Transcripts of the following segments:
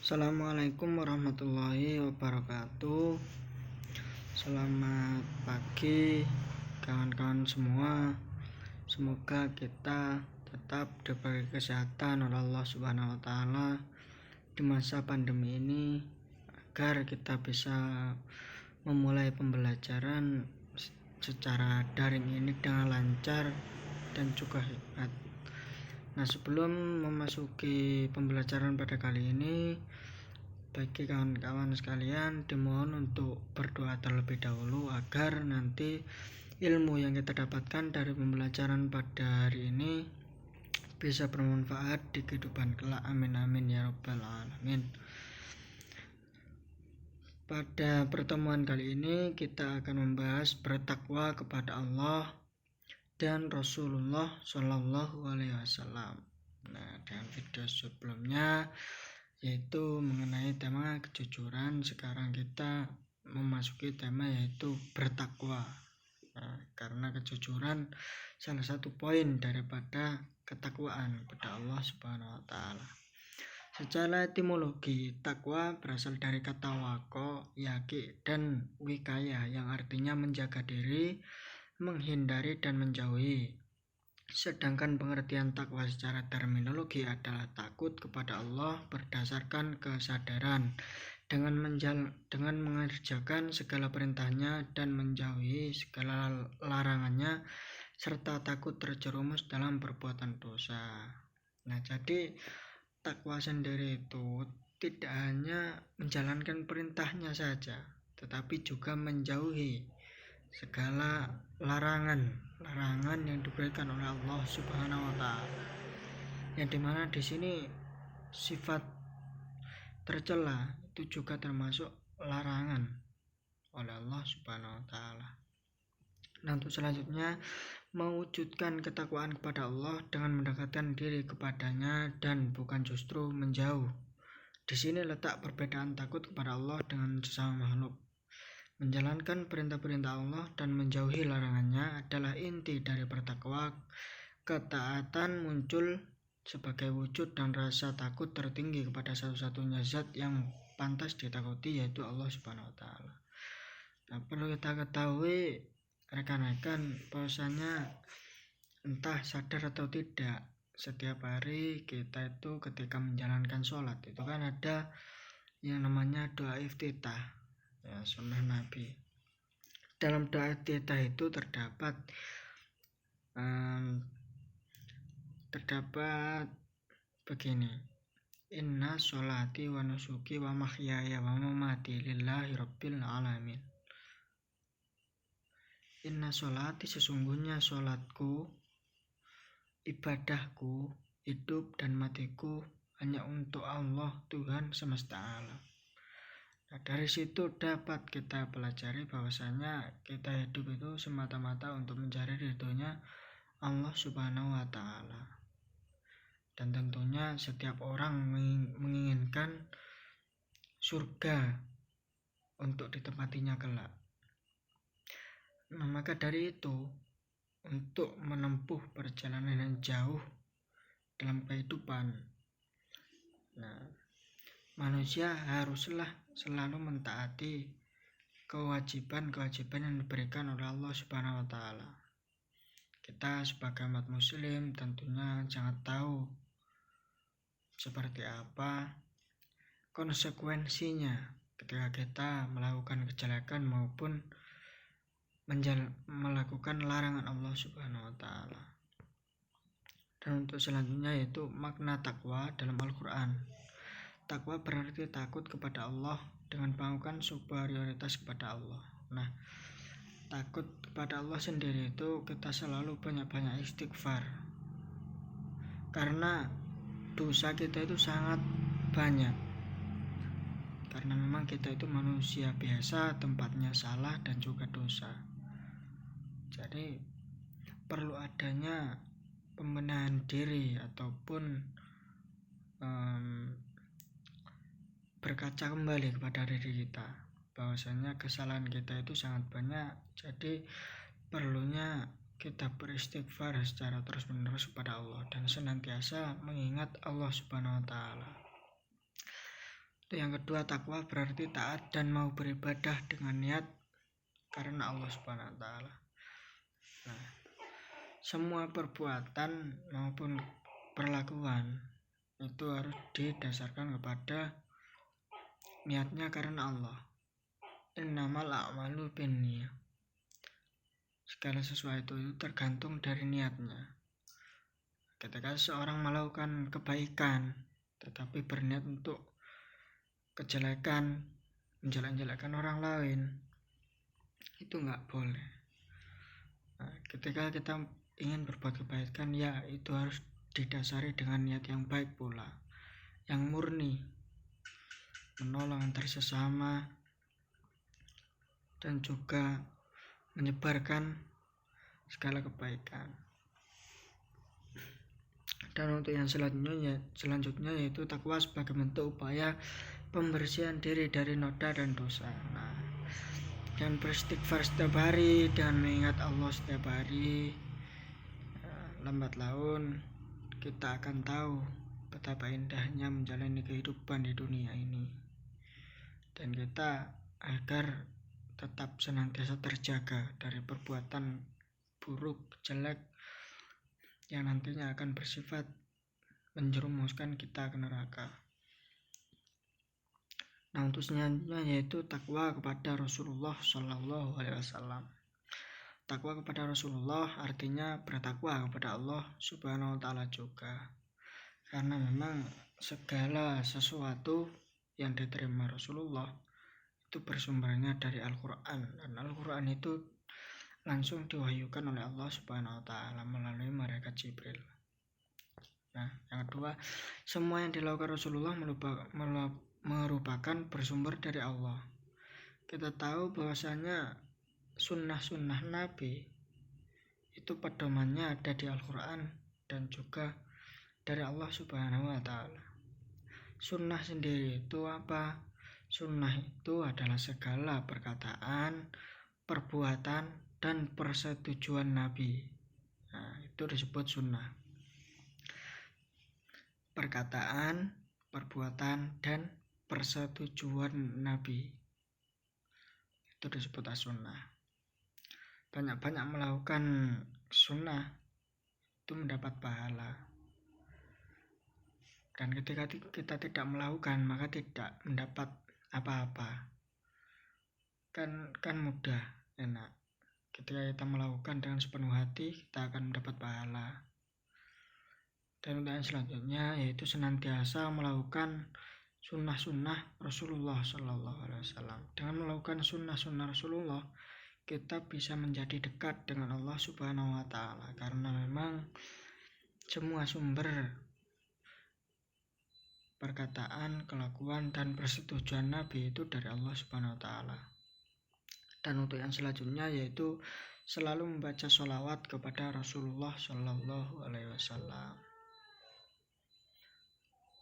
Assalamualaikum warahmatullahi wabarakatuh. Selamat pagi kawan-kawan semua. Semoga kita tetap diberi kesehatan oleh Allah Subhanahu wa taala di masa pandemi ini, agar kita bisa memulai pembelajaran secara daring ini dengan lancar dan juga hebat. Nah, sebelum memasuki pembelajaran pada kali ini, bagi kawan-kawan sekalian dimohon untuk berdoa terlebih dahulu agar nanti ilmu yang kita dapatkan dari pembelajaran pada hari ini bisa bermanfaat di kehidupan kelak. Amin amin ya rabbal alamin. Pada pertemuan kali ini kita akan membahas bertakwa kepada Allah dan Rasulullah Shallallahu Alaihi Wasallam. Nah, dengan video sebelumnya yaitu mengenai tema kejujuran, sekarang kita memasuki tema yaitu bertakwa. Nah, karena kejujuran salah satu poin daripada ketakwaan kepada Allah Subhanahu wa taala. Secara etimologi, takwa berasal dari kata wako, yaki, dan wikaya yang artinya menjaga diri, menghindari dan menjauhi. Sedangkan pengertian takwa secara terminologi adalah takut kepada Allah berdasarkan kesadaran dengan mengerjakan segala perintahnya dan menjauhi segala larangannya, serta takut terjerumus dalam perbuatan dosa. Nah, jadi takwa sendiri itu tidak hanya menjalankan perintahnya saja, tetapi juga menjauhi segala larangan yang diberikan oleh Allah Subhanahu wa taala. Yang dimana di sini sifat tercela itu juga termasuk larangan oleh Allah Subhanahu wa taala. Nah, untuk selanjutnya, mewujudkan ketakwaan kepada Allah dengan mendekatkan diri kepadanya dan bukan justru menjauh. Di sini letak perbedaan takut kepada Allah dengan sesama makhluk. Menjalankan perintah-perintah Allah dan menjauhi larangannya adalah inti dari bertakwa. Ketaatan muncul sebagai wujud dan rasa takut tertinggi kepada satu-satunya zat yang pantas ditakuti, yaitu Allah Subhanahu wa taala. Nah, perlu kita ketahui rekan-rekan bahwasanya entah sadar atau tidak, setiap hari kita itu ketika menjalankan sholat itu kan ada yang namanya doa iftitah, ya, sunnah Nabi. Dalam doa iftitah itu terdapat begini: inna sholati wa nusuki wa mahyaya wa mamati lillahi rabbil alamin. Inna sholati, sesungguhnya sholatku, ibadahku, hidup dan matiku hanya untuk Allah, Tuhan semesta alam. Nah, dari situ dapat kita pelajari bahwasanya kita hidup itu semata-mata untuk mencari ridhonya Allah Subhanahu wa taala. Dan tentunya setiap orang menginginkan surga untuk ditempatinya kelak. Nah, maka dari itu, untuk menempuh perjalanan yang jauh dalam kehidupan, nah, manusia haruslah selalu mentaati kewajiban yang diberikan oleh Allah Subhanahu wa taala. Kita sebagai umat muslim tentunya jangan tahu seperti apa konsekuensinya ketika kita melakukan kejelekan maupun melakukan larangan Allah Subhanahu wa taala. Dan untuk selanjutnya yaitu makna takwa dalam Al-Qur'an. Takwa berarti takut kepada Allah dengan melakukan superioritas kepada Allah. Nah, takut kepada Allah sendiri itu kita selalu banyak-banyak istighfar, karena dosa kita itu sangat banyak. Karena memang kita itu manusia biasa, tempatnya salah dan juga dosa. Jadi perlu adanya pembenahan diri ataupun berkaca kembali kepada diri kita, bahwasanya kesalahan kita itu sangat banyak. Jadi perlunya kita beristighfar secara terus-menerus kepada Allah dan senantiasa mengingat Allah Subhanahu wa taala. Yang kedua, takwa berarti taat dan mau beribadah dengan niat karena Allah Subhanahu wa taala. Nah, semua perbuatan maupun perlakuan itu harus didasarkan kepada niatnya karena Allah. Innamal a'malu binniyah. Segala sesuatu itu tergantung dari niatnya. Ketika seorang melakukan kebaikan tetapi berniat untuk kejelekan, menjelek-jelekan orang lain, itu nggak boleh. Nah, ketika kita ingin berbuat kebaikan, ya itu harus didasari dengan niat yang baik pula, yang murni, menolong antar sesama, dan juga menyebarkan segala kebaikan. Dan untuk yang selanjutnya yaitu takwa sebagai bentuk upaya pembersihan diri dari noda dan dosa. Nah, dan beristighfar setiap hari dan mengingat Allah setiap hari, lambat laun kita akan tahu betapa indahnya menjalani kehidupan di dunia ini, dan kita agar tetap senantiasa terjaga dari perbuatan buruk, jelek yang nantinya akan bersifat menjerumuskan kita ke neraka. Nah, untuk selanjutnya yaitu takwa kepada Rasulullah Shallallahu Alaihi Wasallam. Takwa kepada Rasulullah artinya bertakwa kepada Allah Subhanahu Wa Taala juga, karena memang segala sesuatu yang diterima Rasulullah itu bersumbernya dari Al-Quran, dan Al-Quran itu langsung diwahyukan oleh Allah Subhanahu Wa Taala melalui malaikat Jibril. Nah, yang kedua, semua yang dilakukan Rasulullah merupakan bersumber dari Allah. Kita tahu bahwasanya sunnah-sunnah Nabi itu pedomannya ada di Al-Quran dan juga dari Allah Subhanahu Wa Taala. Sunnah sendiri itu apa? Sunnah itu adalah segala perkataan, perbuatan, dan persetujuan Nabi. Nah, itu disebut sunnah. Perkataan, perbuatan, dan persetujuan Nabi itu disebut as-sunnah. Banyak-banyak melakukan sunnah itu mendapat pahala, dan ketika kita tidak melakukan maka tidak mendapat apa-apa. Kan mudah, enak. Ketika kita melakukan dengan sepenuh hati, kita akan mendapat pahala. Dan untuk yang selanjutnya yaitu senantiasa melakukan sunnah-sunnah Rasulullah Shallallahu Alaihi Wasallam. Dengan melakukan sunnah-sunnah Rasulullah, kita bisa menjadi dekat dengan Allah Subhanahu Wa Taala, karena memang semua sumber perkataan, kelakuan, dan persetujuan Nabi itu dari Allah Subhanahu Wa Taala. Dan untuk yang selanjutnya yaitu selalu membaca sholawat kepada Rasulullah Shallallahu Alaihi Wasallam.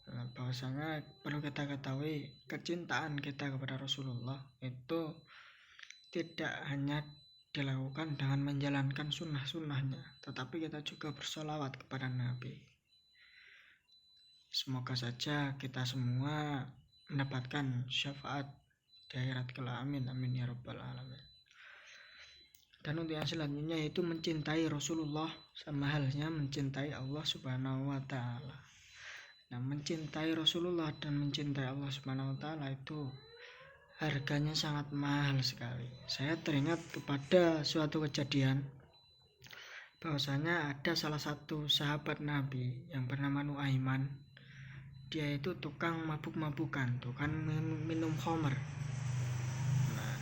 Bahwasanya perlu kita ketahui, kecintaan kita kepada Rasulullah itu tidak hanya dilakukan dengan menjalankan sunnah-sunnahnya, tetapi kita juga bersolawat kepada Nabi. Semoga saja kita semua mendapatkan syafaat di akhirat kelak. Amin, amin ya rabbal alamin. Dan untuk yang selanjutnya yaitu mencintai Rasulullah sama halnya mencintai Allah Subhanahu Wa Taala. Nah, mencintai Rasulullah dan mencintai Allah Subhanahu Wa Taala itu harganya sangat mahal sekali. Saya teringat kepada suatu kejadian bahwasanya ada salah satu sahabat Nabi yang bernama Nuaiman. Dia itu tukang mabuk-mabukan, tukang minum khamr. Nah,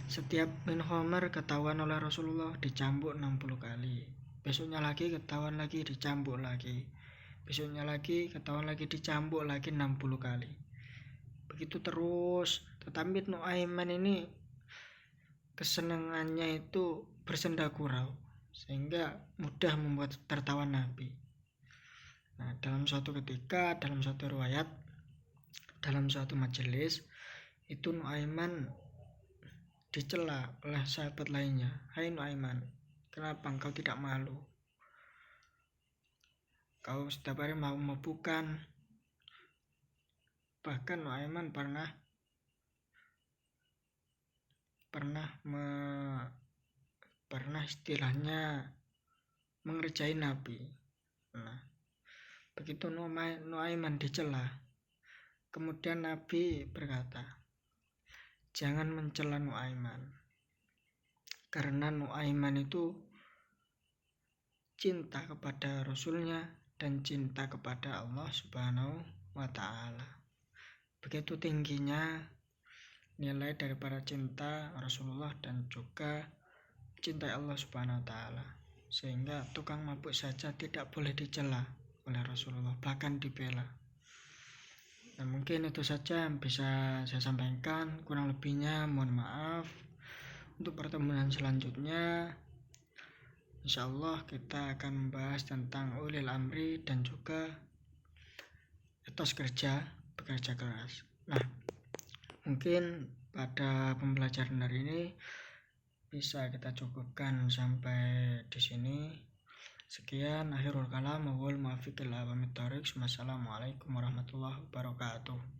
setiap minum khamr ketahuan oleh Rasulullah dicambuk 60 kali. Besoknya lagi ketahuan lagi dicambuk lagi. Besoknya lagi ketahuan lagi dicambuk lagi 60 kali. Begitu terus. Tetapi Nuaiman ini kesenangannya itu bersenda gurau, sehingga mudah membuat tertawa Nabi. Nah, dalam suatu ketika, dalam suatu riwayat, dalam suatu majelis, itu Nuaiman dicela oleh sahabat lainnya. Hai Nuaiman, kenapa engkau tidak malu? Kau setiap hari mau mabukan, Bahkan Nuaiman pernah istilahnya mengerjai Nabi. Nah, begitu Nuaiman dicela, kemudian Nabi berkata, jangan mencela Nuaiman, karena Nuaiman itu cinta kepada Rasulnya dan cinta kepada Allah Subhanahu wa Ta'ala. Begitu tingginya nilai daripada cinta Rasulullah dan juga cinta Allah Subhanahu wa Ta'ala, sehingga tukang mabuk saja tidak boleh dicela oleh Rasulullah, bahkan dibela. Dan mungkin itu saja yang bisa saya sampaikan, kurang lebihnya mohon maaf. Untuk pertemuan selanjutnya insyaallah kita akan membahas tentang ulil amri dan juga etos bekerja keras. Nah, mungkin pada pembelajaran hari ini bisa kita cukupkan sampai di sini. Sekian, akhirul kalam, wal muwaffiq ila aqwamit thoriq. Wassalamualaikum warahmatullahi wabarakatuh.